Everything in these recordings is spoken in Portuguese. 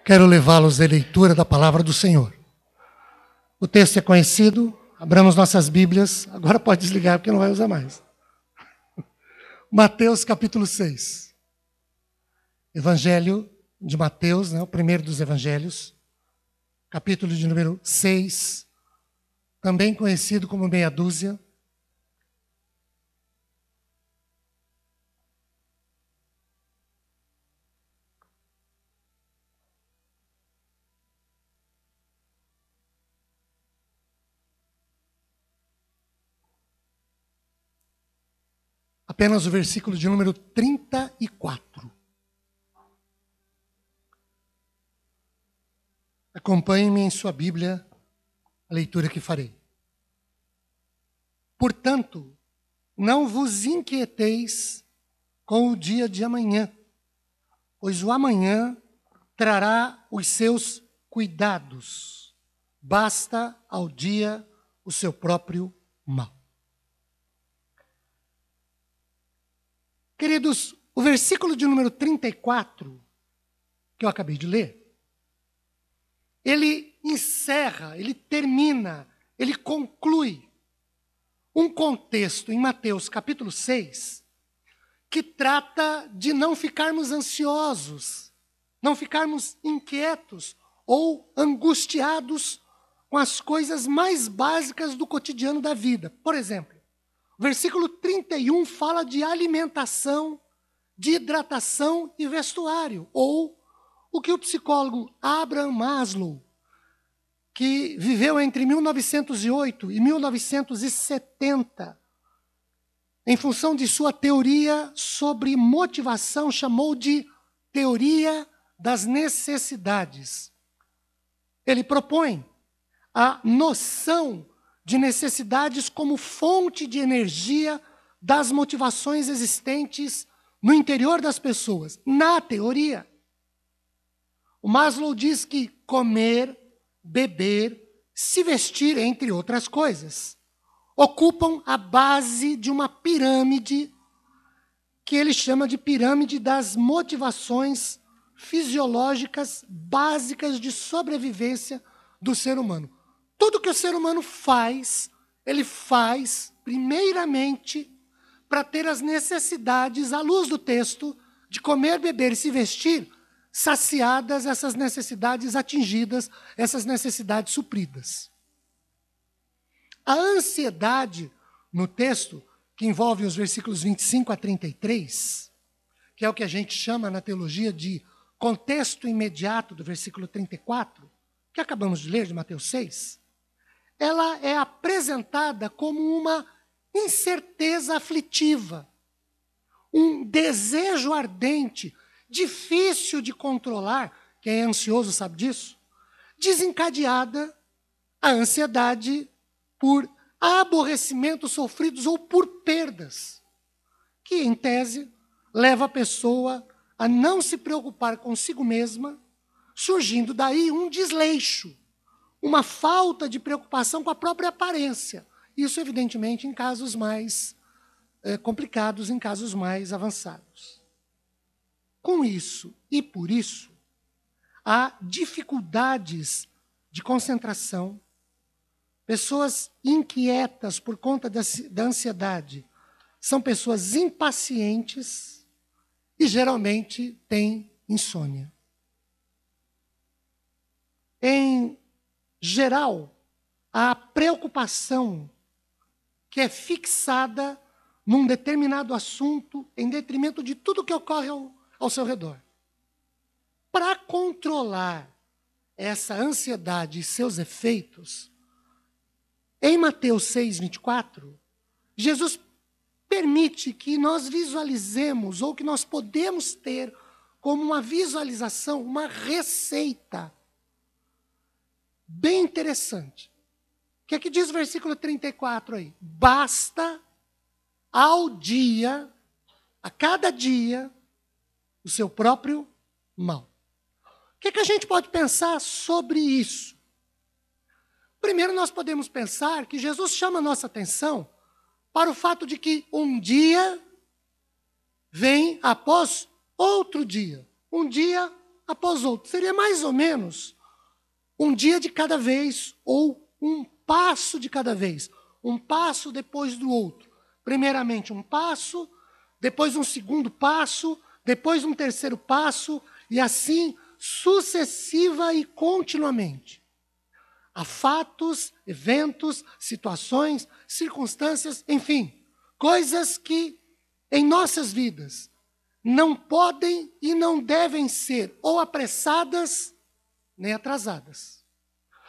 Quero levá-los à leitura da palavra do Senhor. O texto é conhecido, abramos nossas Bíblias, agora pode desligar porque não vai usar mais. Mateus capítulo 6. Evangelho de Mateus, o primeiro dos evangelhos, capítulo de número 6, também conhecido como meia dúzia. Apenas o versículo de número 34. Acompanhe-me em sua Bíblia a leitura que farei. Portanto, não vos inquieteis com o dia de amanhã, pois o amanhã trará os seus cuidados. Basta ao dia o seu próprio mal. Queridos, o versículo de número 34, que eu acabei de ler, ele encerra, ele termina, ele conclui um contexto em Mateus capítulo 6, que trata de não ficarmos ansiosos, não ficarmos inquietos ou angustiados com as coisas mais básicas do cotidiano da vida. Por exemplo, o versículo 31 fala de alimentação, de hidratação e vestuário, ou o que o psicólogo Abraham Maslow, que viveu entre 1908 e 1970, em função de sua teoria sobre motivação, chamou de teoria das necessidades. Ele propõe a noção de necessidades como fonte de energia das motivações existentes no interior das pessoas. Na teoria, o Maslow diz que comer, beber, se vestir, entre outras coisas, ocupam a base de uma pirâmide que ele chama de pirâmide das motivações fisiológicas básicas de sobrevivência do ser humano. Tudo que o ser humano faz, ele faz primeiramente para ter as necessidades, à luz do texto, de comer, beber e se vestir, saciadas, essas necessidades atingidas, essas necessidades supridas. A ansiedade no texto, que envolve os versículos 25 a 33, que é o que a gente chama na teologia de contexto imediato do versículo 34, que acabamos de ler de Mateus 6, ela é apresentada como uma incerteza aflitiva, um desejo ardente, difícil de controlar, quem é ansioso sabe disso, desencadeada a ansiedade por aborrecimentos sofridos ou por perdas, que, em tese, leva a pessoa a não se preocupar consigo mesma, surgindo daí um desleixo, uma falta de preocupação com a própria aparência. Isso, evidentemente, em casos mais complicados, em casos mais avançados. Com isso e por isso, há dificuldades de concentração, pessoas inquietas por conta da ansiedade são pessoas impacientes e geralmente têm insônia. Em geral, a preocupação que é fixada num determinado assunto em detrimento de tudo que ocorre ao seu redor. Para controlar essa ansiedade e seus efeitos, em Mateus 6, 24, Jesus permite que nós visualizemos, ou que nós podemos ter como uma visualização, uma receita bem interessante. O que é que diz o versículo 34 aí? Basta ao dia, a cada dia, o seu próprio mal. O que é que a gente pode pensar sobre isso? Primeiro, nós podemos pensar que Jesus chama a nossa atenção para o fato de que um dia vem após outro dia. Um dia após outro. Seria mais ou menos um dia de cada vez, ou um passo de cada vez. Um passo depois do outro. Primeiramente um passo, depois um segundo passo, depois um terceiro passo, e assim sucessiva e continuamente. Há fatos, eventos, situações, circunstâncias, enfim, coisas que em nossas vidas não podem e não devem ser ou apressadas, nem atrasadas.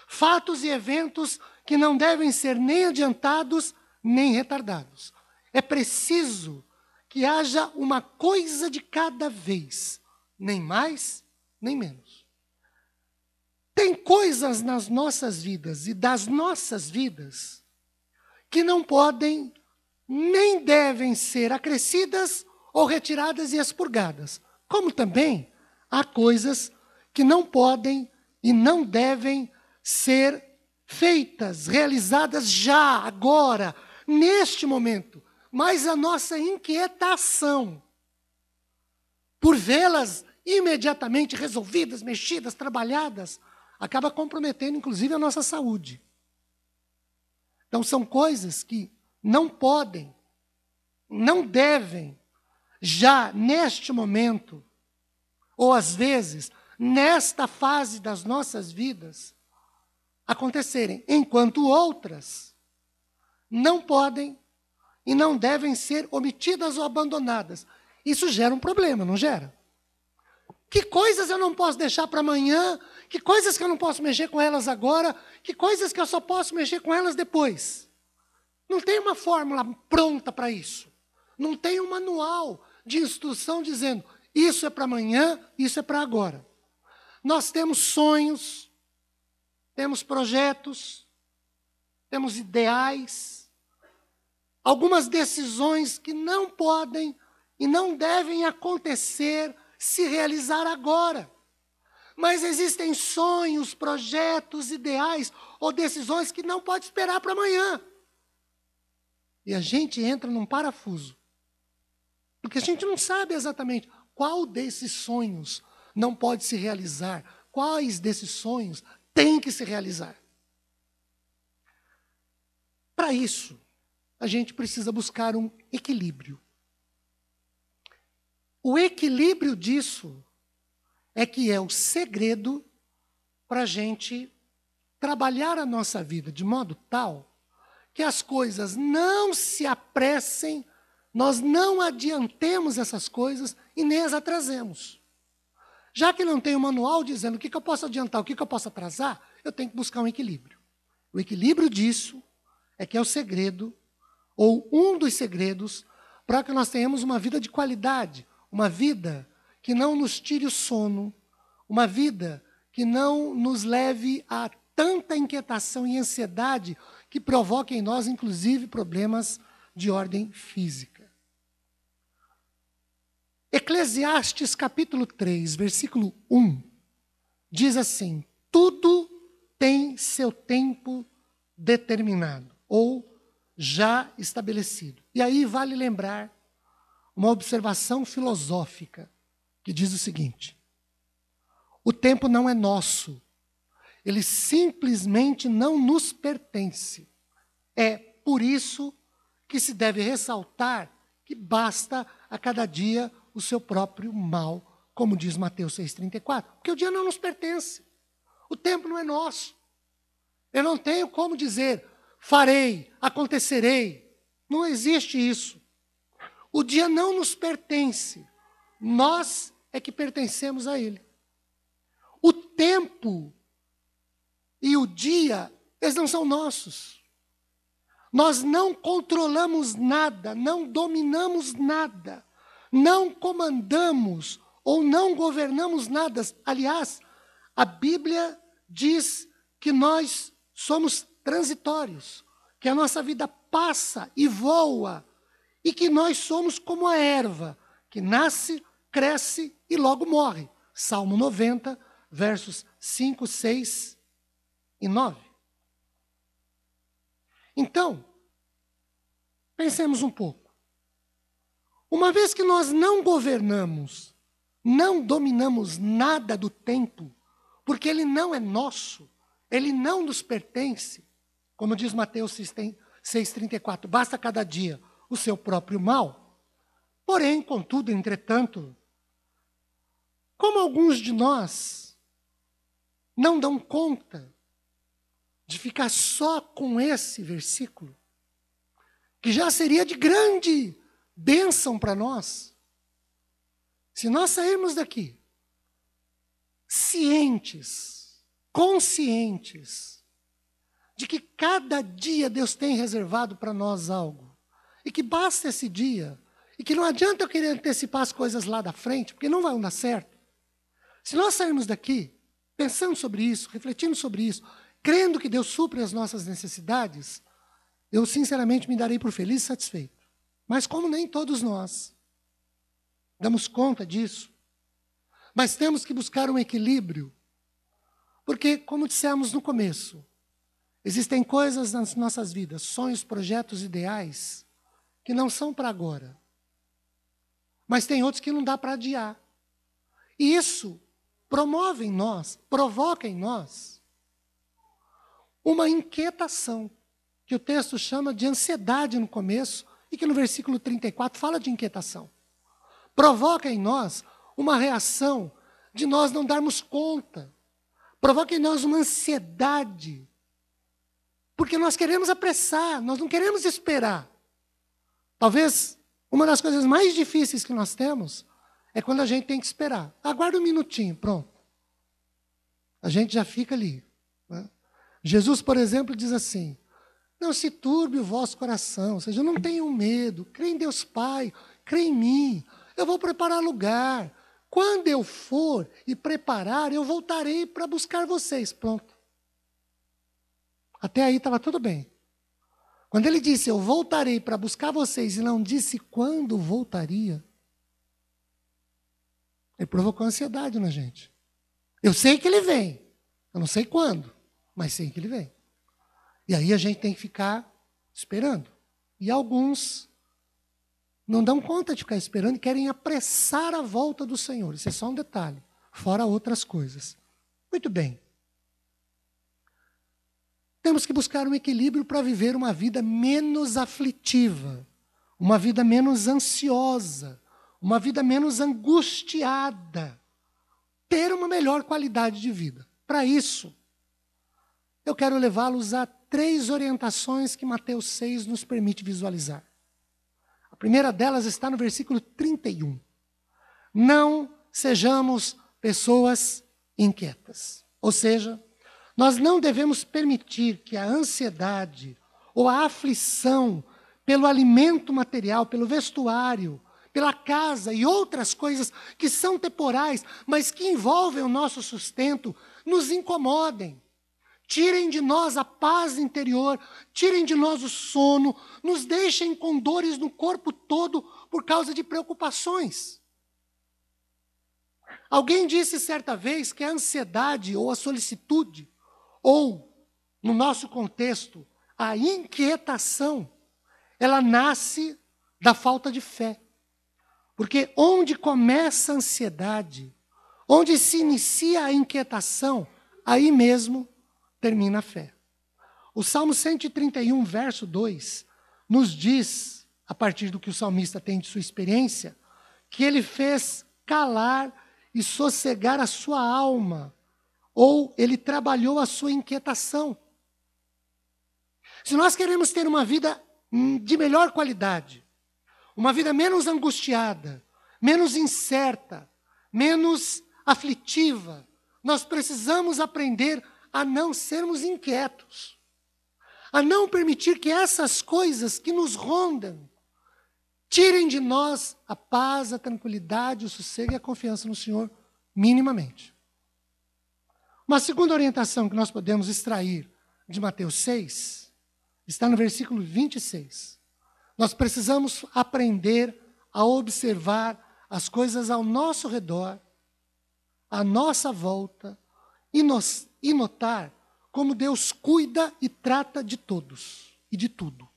Fatos e eventos que não devem ser nem adiantados, nem retardados. É preciso que haja uma coisa de cada vez, nem mais, nem menos. Tem coisas nas nossas vidas e das nossas vidas que não podem nem devem ser acrescidas ou retiradas e expurgadas. Como também há coisas que não podem e não devem ser feitas, realizadas já, agora, neste momento. Mas a nossa inquietação por vê-las imediatamente resolvidas, mexidas, trabalhadas, acaba comprometendo, inclusive, a nossa saúde. Então, são coisas que não podem, não devem, já neste momento, ou às vezes, nesta fase das nossas vidas, acontecerem, enquanto outras não podem e não devem ser omitidas ou abandonadas. Isso gera um problema, não gera? Que coisas eu não posso deixar para amanhã? Que coisas que eu não posso mexer com elas agora? Que coisas que eu só posso mexer com elas depois? Não tem uma fórmula pronta para isso. Não tem um manual de instrução dizendo isso é para amanhã, isso é para agora. Nós temos sonhos, temos projetos, temos ideais, algumas decisões que não podem e não devem acontecer, se realizar agora. Mas existem sonhos, projetos, ideais ou decisões que não pode esperar para amanhã. E a gente entra num parafuso. Porque a gente não sabe exatamente qual desses sonhos não pode se realizar, quais desses sonhos têm que se realizar. Para isso, a gente precisa buscar um equilíbrio. O equilíbrio disso é que é o segredo para a gente trabalhar a nossa vida de modo tal que as coisas não se apressem, nós não adiantemos essas coisas e nem as atrasemos. Já que não tem um manual dizendo o que eu posso adiantar, o que eu posso atrasar, eu tenho que buscar um equilíbrio. O equilíbrio disso é que é o segredo, ou um dos segredos, para que nós tenhamos uma vida de qualidade, uma vida que não nos tire o sono, uma vida que não nos leve a tanta inquietação e ansiedade que provoque em nós, inclusive, problemas de ordem física. Eclesiastes capítulo 3, versículo 1, diz assim: tudo tem seu tempo determinado, ou já estabelecido. E aí vale lembrar uma observação filosófica que diz o seguinte: o tempo não é nosso, ele simplesmente não nos pertence. É por isso que se deve ressaltar que basta a cada dia o seu próprio mal, como diz Mateus 6,34. Porque o dia não nos pertence, o tempo não é nosso. Eu não tenho como dizer, farei, acontecerei. Não existe isso. O dia não nos pertence, nós é que pertencemos a ele. O tempo e o dia, eles não são nossos. Nós não controlamos nada, não dominamos nada, não comandamos ou não governamos nada. Aliás, a Bíblia diz que nós somos transitórios, que a nossa vida passa e voa, e que nós somos como a erva, que nasce, cresce e logo morre. Salmo 90, versos 5, 6 e 9. Então, pensemos um pouco. Uma vez que nós não governamos não dominamos nada do tempo, porque ele não é nosso, ele não nos pertence. Como diz Mateus 6,34, basta cada dia o seu próprio mal. Porém, contudo, entretanto, como alguns de nós não dão conta de ficar só com esse versículo, que já seria de grande bênção para nós, se nós sairmos daqui cientes, conscientes, de que cada dia Deus tem reservado para nós algo, e que basta esse dia, e que não adianta eu querer antecipar as coisas lá da frente, porque não vai dar certo. Se nós sairmos daqui pensando sobre isso, refletindo sobre isso, crendo que Deus supre as nossas necessidades, eu sinceramente me darei por feliz e satisfeito. Mas como nem todos nós damos conta disso, mas temos que buscar um equilíbrio, porque, como dissemos no começo, existem coisas nas nossas vidas, sonhos, projetos, ideais, que não são para agora, mas tem outros que não dá para adiar. E isso promove em nós, provoca em nós, uma inquietação, que o texto chama de ansiedade no começo, e que no versículo 34 fala de inquietação. Provoca em nós uma reação de nós não darmos conta. Provoca em nós uma ansiedade, porque nós queremos apressar, nós não queremos esperar. Talvez uma das coisas mais difíceis que nós temos é quando a gente tem que esperar. Aguarda um minutinho, pronto. A gente já fica ali. Né? Jesus, por exemplo, diz assim: não se turbe o vosso coração, ou seja, não tenham medo, crê em Deus Pai, crê em mim, eu vou preparar lugar. Quando eu for e preparar, eu voltarei para buscar vocês. Pronto. Até aí estava tudo bem. Quando ele disse, eu voltarei para buscar vocês, e não disse quando voltaria, ele provocou ansiedade na gente. Eu sei que ele vem, eu não sei quando, mas sei que ele vem. E aí a gente tem que ficar esperando. E alguns não dão conta de ficar esperando e querem apressar a volta do Senhor. Isso é só um detalhe, fora outras coisas. Muito bem. Temos que buscar um equilíbrio para viver uma vida menos aflitiva, uma vida menos ansiosa, uma vida menos angustiada, ter uma melhor qualidade de vida. Para isso, eu quero levá-los a 3 orientações que Mateus 6 nos permite visualizar. A primeira delas está no versículo 31. Não sejamos pessoas inquietas. Ou seja, nós não devemos permitir que a ansiedade ou a aflição pelo alimento material, pelo vestuário, pela casa e outras coisas que são temporais, mas que envolvem o nosso sustento, nos incomodem. Tirem de nós a paz interior, tirem de nós o sono, nos deixem com dores no corpo todo por causa de preocupações. Alguém disse certa vez que a ansiedade ou a solicitude, ou, no nosso contexto, a inquietação, ela nasce da falta de fé. Porque onde começa a ansiedade, onde se inicia a inquietação, aí mesmo termina a fé. O Salmo 131, verso 2, nos diz, a partir do que o salmista tem de sua experiência, que ele fez calar e sossegar a sua alma, ou ele trabalhou a sua inquietação. Se nós queremos ter uma vida de melhor qualidade, uma vida menos angustiada, menos incerta, menos aflitiva, nós precisamos aprender a não sermos inquietos, a não permitir que essas coisas que nos rondam tirem de nós a paz, a tranquilidade, o sossego e a confiança no Senhor, minimamente. Uma segunda orientação que nós podemos extrair de Mateus 6 está no versículo 26. Nós precisamos aprender a observar as coisas ao nosso redor, à nossa volta, e notar como Deus cuida e trata de todos e de tudo.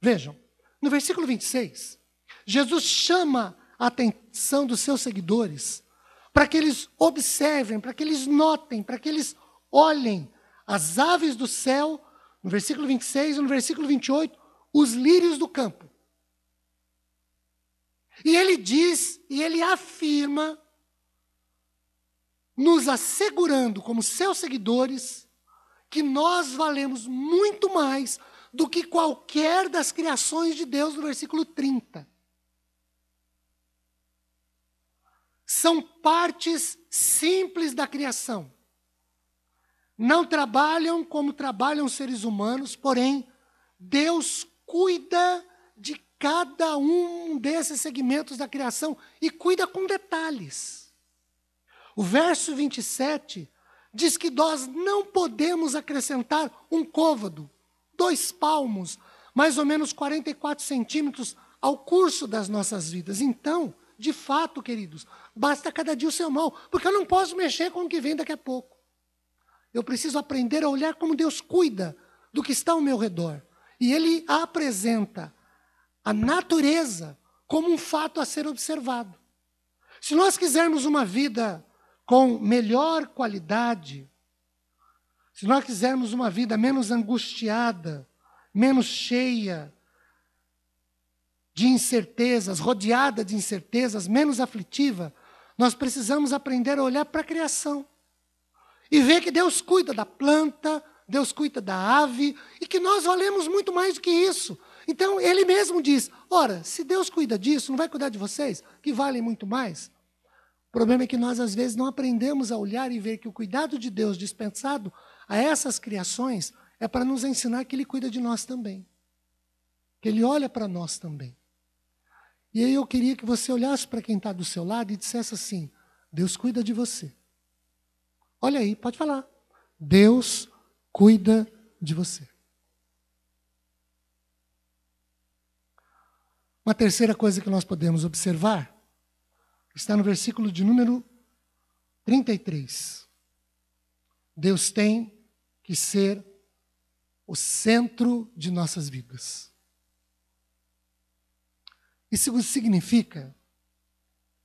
Vejam, no versículo 26, Jesus chama a atenção dos seus seguidores para que eles observem, para que eles notem, para que eles olhem as aves do céu, no versículo 26 e no versículo 28, os lírios do campo. E ele diz, e ele afirma, nos assegurando como seus seguidores, que nós valemos muito mais do que qualquer das criações de Deus, no versículo 30. São partes simples da criação. Não trabalham como trabalham os seres humanos, porém, Deus cuida de cada um desses segmentos da criação e cuida com detalhes. O verso 27 diz que nós não podemos acrescentar um côvado, 2 palmos, mais ou menos 44 centímetros, ao curso das nossas vidas. Então, de fato, queridos, basta cada dia o seu mal, porque eu não posso mexer com o que vem daqui a pouco. Eu preciso aprender a olhar como Deus cuida do que está ao meu redor. E Ele apresenta a natureza como um fato a ser observado. Se nós quisermos uma vida com melhor qualidade, se nós quisermos uma vida menos angustiada, menos cheia de incertezas, rodeada de incertezas, menos aflitiva, nós precisamos aprender a olhar para a criação e ver que Deus cuida da planta, Deus cuida da ave, e que nós valemos muito mais do que isso. Então, Ele mesmo diz, ora, se Deus cuida disso, não vai cuidar de vocês, que valem muito mais? O problema é que nós, às vezes, não aprendemos a olhar e ver que o cuidado de Deus dispensado a essas criações é para nos ensinar que Ele cuida de nós também. Que Ele olha para nós também. E aí eu queria que você olhasse para quem está do seu lado e dissesse assim, Deus cuida de você. Olha aí, pode falar. Deus cuida de você. Uma terceira coisa que nós podemos observar está no versículo de número 33. Deus tem que ser o centro de nossas vidas. Isso significa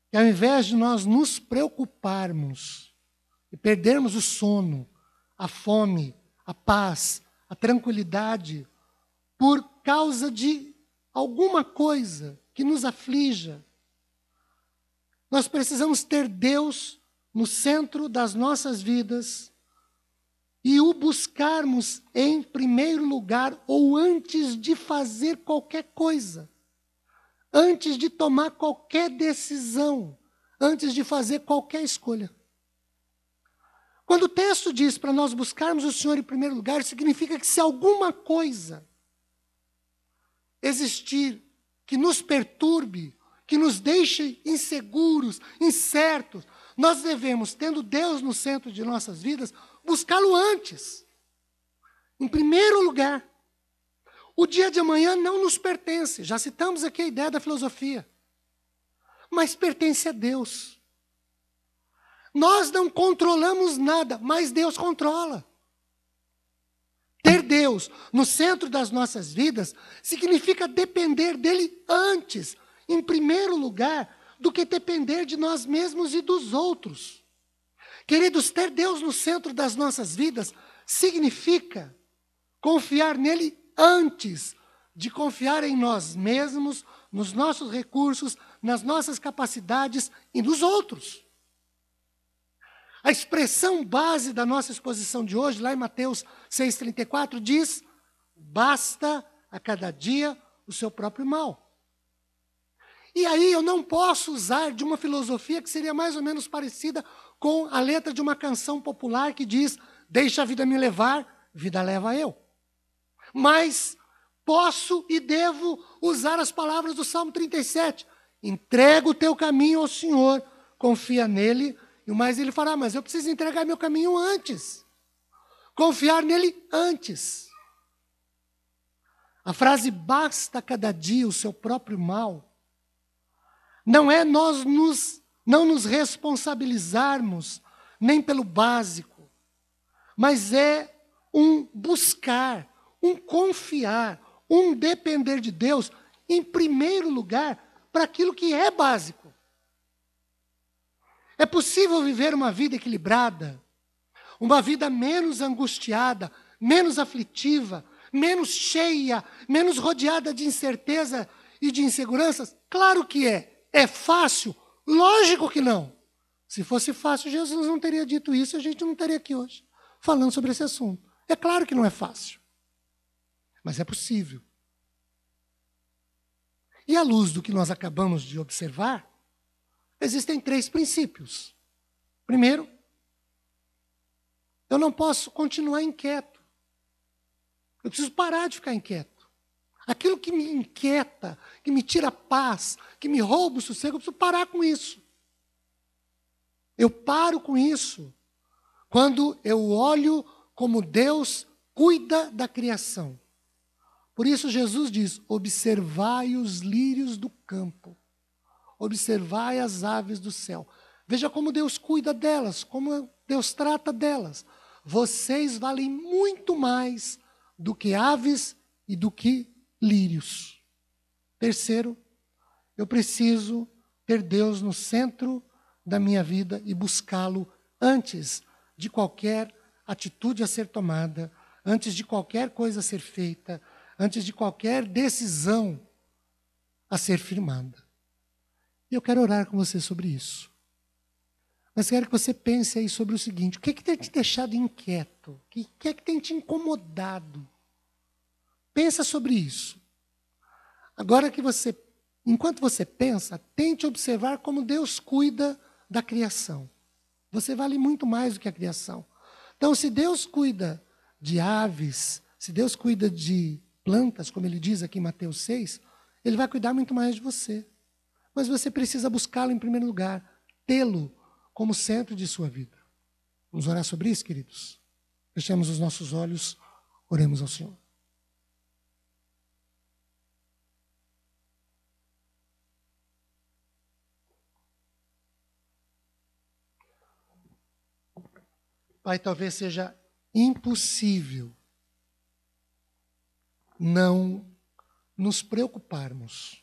que ao invés de nós nos preocuparmos e perdermos o sono, a fome, a paz, a tranquilidade, por causa de alguma coisa que nos aflija, nós precisamos ter Deus no centro das nossas vidas e o buscarmos em primeiro lugar ou antes de fazer qualquer coisa, antes de tomar qualquer decisão, antes de fazer qualquer escolha. Quando o texto diz para nós buscarmos o Senhor em primeiro lugar, significa que se alguma coisa existir que nos perturbe, que nos deixe inseguros, incertos, nós devemos, tendo Deus no centro de nossas vidas, buscá-lo antes. Em primeiro lugar. O dia de amanhã não nos pertence. Já citamos aqui a ideia da filosofia. Mas pertence a Deus. Nós não controlamos nada, mas Deus controla. Ter Deus no centro das nossas vidas significa depender dele antes, em primeiro lugar, do que depender de nós mesmos e dos outros. Queridos, ter Deus no centro das nossas vidas significa confiar nele antes de confiar em nós mesmos, nos nossos recursos, nas nossas capacidades e nos outros. A expressão base da nossa exposição de hoje, lá em Mateus 6,34, diz, basta a cada dia o seu próprio mal. E aí eu não posso usar de uma filosofia que seria mais ou menos parecida com a letra de uma canção popular que diz, deixa a vida me levar, vida leva eu. Mas posso e devo usar as palavras do Salmo 37. Entrega o teu caminho ao Senhor, confia nele, e o mais ele fará. Mas eu preciso entregar meu caminho antes. Confiar nele antes. A frase basta cada dia o seu próprio mal não é nós não nos responsabilizarmos nem pelo básico, mas é um buscar, um confiar, um depender de Deus, em primeiro lugar, para aquilo que é básico. É possível viver uma vida equilibrada, uma vida menos angustiada, menos aflitiva, menos cheia, menos rodeada de incerteza e de inseguranças? Claro que é. É fácil? Lógico que não. Se fosse fácil, Jesus não teria dito isso e a gente não estaria aqui hoje falando sobre esse assunto. É claro que não é fácil, mas é possível. E à luz do que nós acabamos de observar, existem 3 princípios. Primeiro, eu não posso continuar inquieto. Eu preciso parar de ficar inquieto. Aquilo que me inquieta, que me tira a paz, que me rouba o sossego, eu preciso parar com isso. Eu paro com isso quando eu olho como Deus cuida da criação. Por isso Jesus diz: observai os lírios do campo, observai as aves do céu. Veja como Deus cuida delas, como Deus trata delas. Vocês valem muito mais do que aves e do que lírios. Terceiro, eu preciso ter Deus no centro da minha vida e buscá-lo antes de qualquer atitude a ser tomada, antes de qualquer coisa a ser feita, antes de qualquer decisão a ser firmada. E eu quero orar com você sobre isso. Mas quero que você pense aí sobre o seguinte: o que tem te deixado inquieto? O que é que tem te incomodado? Pensa sobre isso. Agora que enquanto você pensa, tente observar como Deus cuida da criação. Você vale muito mais do que a criação. Então, se Deus cuida de aves, se Deus cuida de plantas, como ele diz aqui em Mateus 6, ele vai cuidar muito mais de você. Mas você precisa buscá-lo em primeiro lugar, tê-lo como centro de sua vida. Vamos orar sobre isso, queridos? Fechemos os nossos olhos, oremos ao Senhor. Pai, talvez seja impossível não nos preocuparmos,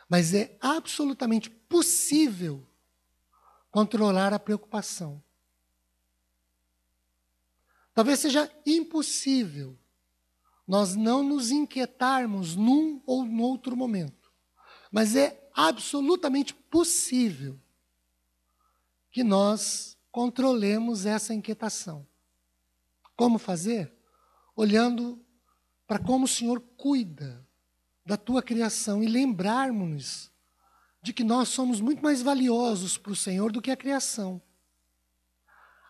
mas é absolutamente possível controlar a preocupação. Talvez seja impossível nós não nos inquietarmos num ou no outro momento, mas é absolutamente possível que nós controlemos essa inquietação. Como fazer? Olhando para como o Senhor cuida da tua criação e lembrarmos-nos de que nós somos muito mais valiosos para o Senhor do que a criação.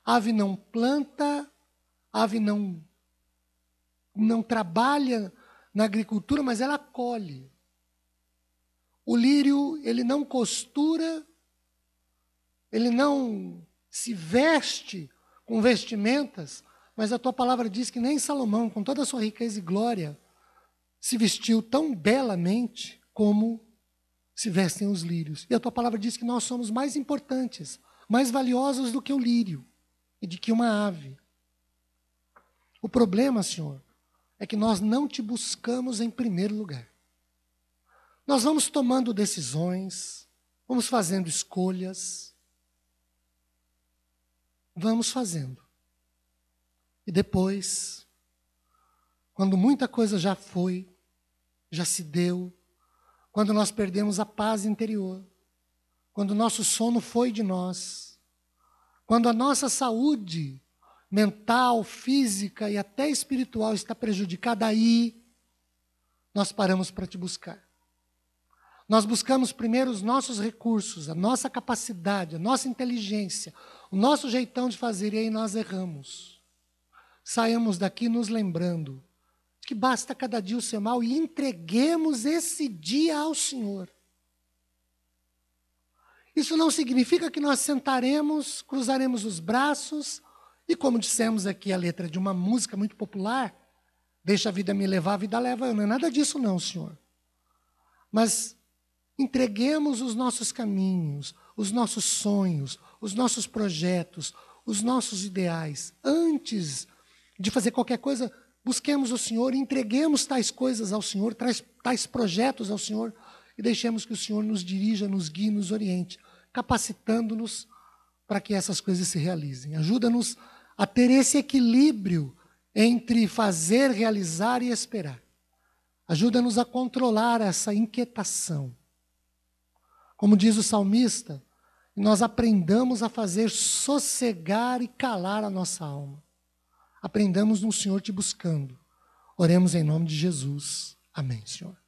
A ave não planta, a ave não trabalha na agricultura, mas ela colhe. O lírio, ele não costura, ele não se veste com vestimentas, mas a tua palavra diz que nem Salomão, com toda a sua riqueza e glória, se vestiu tão belamente como se vestem os lírios. E a tua palavra diz que nós somos mais importantes, mais valiosos do que o lírio e de que uma ave. O problema, Senhor, é que nós não te buscamos em primeiro lugar. Nós vamos tomando decisões, vamos fazendo escolhas, vamos fazendo. E depois, quando muita coisa já foi, já se deu, quando nós perdemos a paz interior, quando o nosso sono foi de nós, quando a nossa saúde mental, física e até espiritual está prejudicada, aí nós paramos para te buscar. Nós buscamos primeiro os nossos recursos, a nossa capacidade, a nossa inteligência, o nosso jeitão de fazer, e aí nós erramos. Saímos daqui nos lembrando que basta cada dia o seu mal e entreguemos esse dia ao Senhor. Isso não significa que nós sentaremos, cruzaremos os braços e, como dissemos aqui a letra de uma música muito popular, deixa a vida me levar, a vida leva eu. Não é nada disso não, Senhor. Mas entreguemos os nossos caminhos, os nossos sonhos, os nossos projetos, os nossos ideais. Antes de fazer qualquer coisa, busquemos o Senhor, entreguemos tais coisas ao Senhor, tais projetos ao Senhor e deixemos que o Senhor nos dirija, nos guie, nos oriente. capacitando-nos para que essas coisas se realizem. Ajuda-nos a ter esse equilíbrio entre fazer, realizar e esperar. Ajuda-nos a controlar essa inquietação. Como diz o salmista, nós aprendamos a fazer sossegar e calar a nossa alma. Aprendamos no Senhor te buscando. Oremos em nome de Jesus. Amém, Senhor.